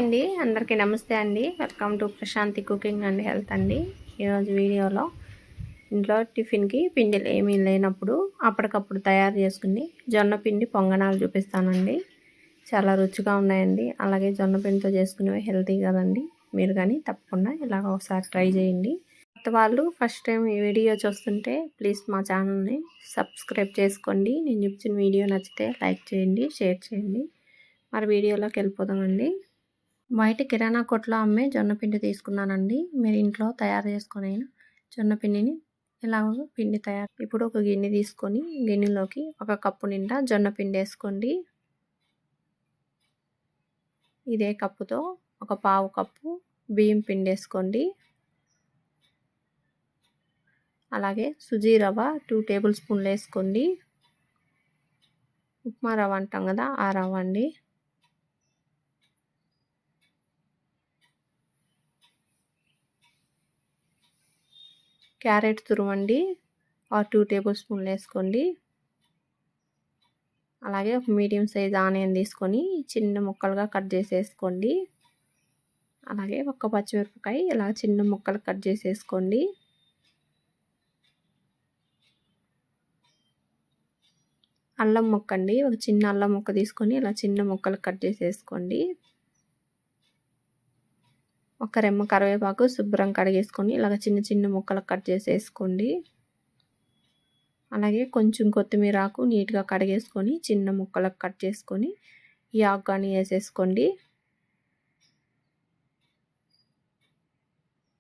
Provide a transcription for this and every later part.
అండి, అందరికీ నమస్తే అండి. Welcome to Prashanti cooking and health అండి. ఈరోజు వీడియోలో ఇంట్లో టిఫిన్కి పిండిలు ఏమీ లేనప్పుడు అప్పటికప్పుడు తయారు చేసుకుని జొన్న పిండి పొంగనాలు చూపిస్తానండి. చాలా రుచిగా ఉన్నాయండి. అలాగే జొన్న పిండితో చేసుకునేవి హెల్తీ కదండి. మీరు కానీ తప్పకుండా ఇలాగ ఒకసారి ట్రై చేయండి. కొత్త వాళ్ళు ఫస్ట్ టైం ఈ వీడియో చూస్తుంటే ప్లీజ్ మా ఛానల్ని సబ్స్క్రైబ్ చేసుకోండి. నేను చూపించిన వీడియో నచ్చితే లైక్ చేయండి, షేర్ చేయండి. మరి వీడియోలోకి వెళ్ళిపోదామండి. బయట కిరాణా కొట్లో అమ్మే జొన్నపిండి తీసుకున్నానండి. మీరు ఇంట్లో తయారు చేసుకునే జొన్నపిండిని ఇలాగ పిండి ఇప్పుడు ఒక గిన్నె తీసుకొని గిన్నెలోకి ఒక కప్పు నిండా జొన్నపిండి వేసుకోండి. ఇదే కప్పుతో ఒక పావు కప్పు బియ్యం పిండి వేసుకోండి. అలాగే సుజీ రవ్వ 2 టేబుల్ స్పూన్లు వేసుకోండి. ఉప్మా రవ్వ అంటాం కదా, ఆ రవ్వ అండి. క్యారెట్ తురుమండి 2 టేబుల్ స్పూన్లు వేసుకోండి. అలాగే ఒక మీడియం సైజ్ ఆనియన్ తీసుకొని చిన్న ముక్కలుగా కట్ చేసేసుకోండి. అలాగే ఒక పచ్చిమిరపకాయ ఇలా చిన్న ముక్కలు కట్ చేసేసుకోండి. అల్లం ముక్క అండి, ఒక చిన్న అల్లం ముక్క తీసుకొని ఇలా చిన్న ముక్కలు కట్ చేసేసుకోండి. ఒక రెమ్మ కరివేపాకు శుభ్రం కడిగేసుకొని ఇలాగ చిన్న చిన్న ముక్కలు కట్ చేసేసుకోండి. అలాగే కొంచెం కొత్తిమీర ఆకు నీట్గా కడిగేసుకొని చిన్న ముక్కలకు కట్ చేసుకొని ఈ ఆకు కానీ వేసేసుకోండి.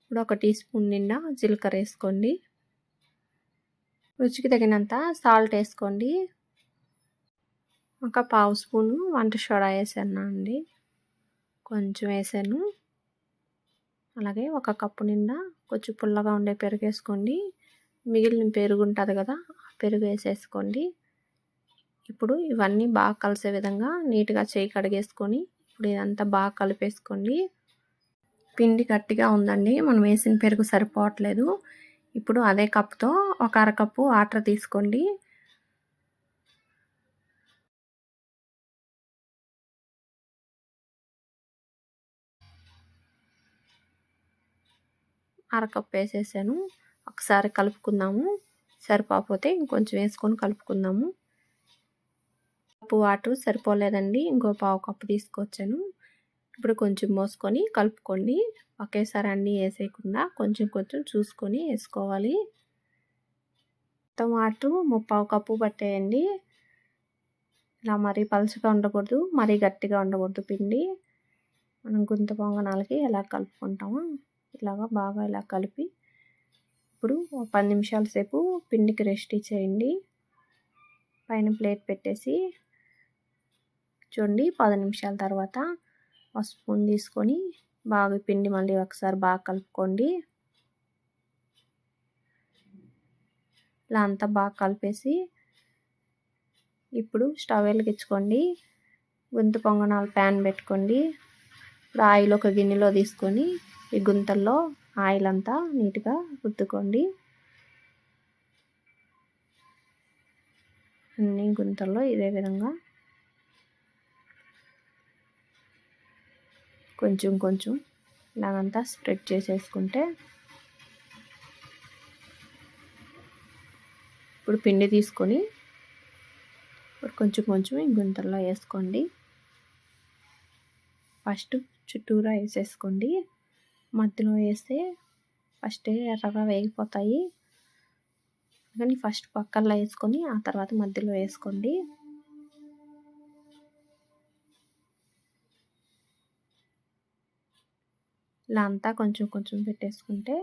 ఇప్పుడు ఒక టీ స్పూన్ నిండా జీలకర్ర వేసుకోండి. రుచికి తగినంత సాల్ట్ వేసుకోండి. ఒక పావు స్పూను వంట సోడా వేసాను అండి, కొంచెం వేసాను. అలాగే ఒక కప్పు నిండా కొంచెం పుల్లగా ఉండే పెరుగు వేసుకోండి. మిగిలిన పెరుగు ఉంటుంది కదా, పెరుగు వేసేసుకోండి. ఇప్పుడు ఇవన్నీ బాగా కలిసే విధంగా నీట్గా చేయి కడిగేసుకొని ఇప్పుడు ఇదంతా బాగా కలిపేసుకోండి. పిండి గట్టిగా ఉందండి, మనం వేసిన పెరుగు సరిపోవట్లేదు. ఇప్పుడు అదే కప్తో ఒక అరకప్పు వాటర్ తీసుకోండి. అరకప్పు వేసేసాను. ఒకసారి కలుపుకుందాము. సరిపోతే ఇంకొంచెం వేసుకొని కలుపుకుందాము. కప్పు వాటర్ సరిపోలేదండి, ఇంకో పావు కప్పు తీసుకొచ్చాను. ఇప్పుడు కొంచెం మోసుకొని కలుపుకోండి. ఒకేసారి అన్నీ వేసేయకుండా కొంచెం కొంచెం చూసుకొని వేసుకోవాలి. మొత్తం వాటర్ ముప్పావు కప్పు పట్టేయండి. ఇలా మరీ పలుచగా ఉండకూడదు, మరీ గట్టిగా ఉండకూడదు. పిండి మనం గుంత పొంగనాలకి ఎలా కలుపుకుంటామో ఇలాగా బాగా ఇలా కలిపి ఇప్పుడు 10 నిమిషాల సేపు పిండికి రెస్ట్ ఇచ్చేయండి. పైన ప్లేట్ పెట్టేసి చూడండి, 10 నిమిషాల తర్వాత ఒక స్పూన్ తీసుకొని బాగా పిండి మళ్ళీ ఒకసారి బాగా కలుపుకోండి. ఇలా అంతా బాగా కలిపేసి ఇప్పుడు స్టవ్ వెలిగించుకోండి. గుంత పొంగనాలు ప్యాన్ పెట్టుకోండి. ఇప్పుడు ఆయిల్ ఒక గిన్నెలో తీసుకొని ఈ గుంతల్లో ఆయిల్ అంతా నీట్గా రుద్దుకోండి. అన్ని గుంతల్లో ఇదే విధంగా కొంచెం కొంచెం ఇలాగంతా స్ప్రెడ్ చేసేసుకుంటే ఇప్పుడు పిండి తీసుకొని ఇప్పుడు కొంచెం కొంచెం ఈ గుంతల్లో వేసుకోండి. ఫస్ట్ చుట్టూరా వేసేసుకోండి. మధ్యలో వేస్తే ఫస్ట్ ఎర్రగా వేగిపోతాయి, కానీ ఫస్ట్ పక్కల్లో వేసుకొని ఆ తర్వాత మధ్యలో వేసుకోండి. ఇలా అంతా కొంచెం కొంచెం పెట్టేసుకుంటే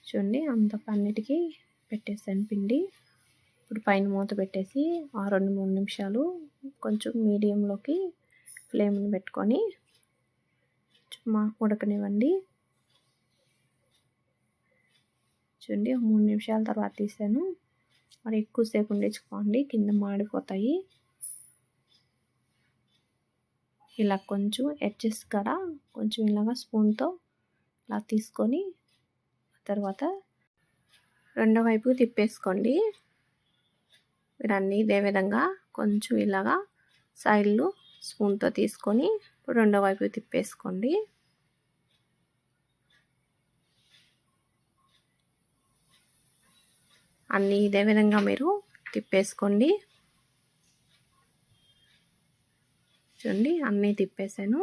చూడండి అంత అన్నిటికీ పెట్టేసాను పిండి. ఇప్పుడు పైన మూత పెట్టేసి 2-3 నిమిషాలు కొంచెం మీడియంలోకి ఫ్లేమ్ని పెట్టుకొని చుమ్మా ఉడకనివ్వండి. చూడండి 3 నిమిషాల తర్వాత తీసాను. మరి ఎక్కువసేపు ఉండించుకోండి, కింద మాడిపోతాయి. ఇలా కొంచెం ఎడ్జెస్ కూడా కొంచెం ఇలాగా స్పూన్తో ఇలా తీసుకొని తర్వాత రెండో వైపు తిప్పేసుకోండి. మీరు అన్నీ ఇదే విధంగా కొంచెం ఇలాగా సైడ్లు స్పూన్తో తీసుకొని రెండో వైపు తిప్పేసుకోండి. అన్నీ ఇదే విధంగా మీరు తిప్పేసుకోండి. చూడండి అన్నీ తిప్పేసాను.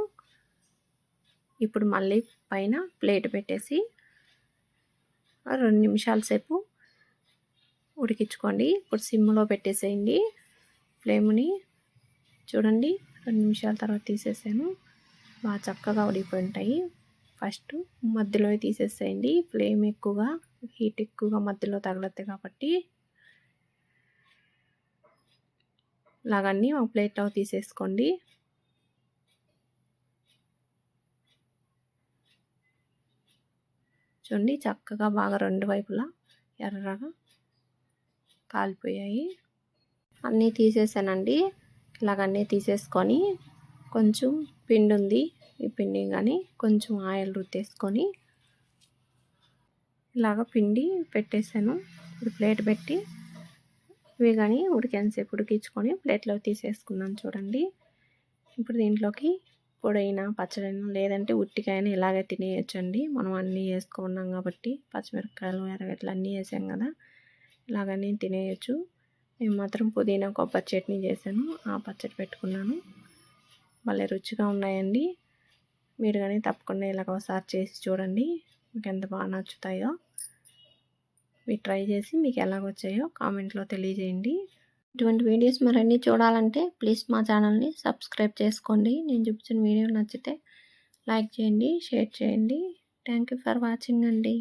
ఇప్పుడు మళ్ళీ పైన ప్లేట్ పెట్టేసి 2 నిమిషాల సేపు ఉడికించుకోండి. ఇప్పుడు సిమ్లో పెట్టేసేయండి ఫ్లేమ్ని. చూడండి 2 నిమిషాల తర్వాత తీసేసాను. బాగా చక్కగా ఉడికిపోయి ఉంటాయి. ఫస్ట్ మధ్యలో తీసేసేయండి. ఫ్లేమ్ ఎక్కువగా హీట్ ఎక్కువగా మధ్యలో తగలద్దు కాబట్టి ఇలాగన్నీ ఒక ప్లేట్లో తీసేసుకోండి. చూడండి చక్కగా బాగా రెండు వైపులా ఎర్రగా కాలిపోయాయి. అన్నీ తీసేసానండి. ఇలాగన్నీ తీసేసుకొని కొంచెం పిండి ఉంది, ఈ పిండి కానీ కొంచెం ఆయిల్ రుద్దేసుకొని ఇలాగ పిండి పెట్టేసాను. ఇప్పుడు ప్లేట్ పెట్టి ఇవి కానీ ఉడికేంతసేపు ఉడికించుకొని ప్లేట్లో తీసేసుకున్నాను. చూడండి ఇప్పుడు దీంట్లోకి పొడైనా పచ్చడైనా లేదంటే ఉట్టికాయన ఇలాగే తినేయచ్చండి. మనం అన్నీ వేసుకున్నాం కాబట్టి పచ్చిమిరపకాయలు ఎర్రగడ్డలు అన్నీ వేసాం కదా, ఇలాగన్నీ తినేయచ్చు. నేను మాత్రం పుదీనా కొబ్బరి చట్నీ చేశాను, ఆ పచ్చడి పెట్టుకున్నాను. భలే రుచిగా ఉన్నాయండి. మీరు కానీ తప్పకుండా ఇలాగ ఒకసారి చేసి చూడండి, మీకు ఎంత బాగా నచ్చుతాయో. మీరు ట్రై చేసి మీకు ఎలాగొచ్చాయో కామెంట్లో తెలియజేయండి. ఇటువంటి వీడియోస్ మరన్నీ చూడాలంటే ప్లీజ్ మా ఛానల్ని సబ్స్క్రైబ్ చేసుకోండి. నేను చూపించిన వీడియో నచ్చితే లైక్ చేయండి, షేర్ చేయండి. థ్యాంక్ యూ ఫర్ వాచింగ్ అండి.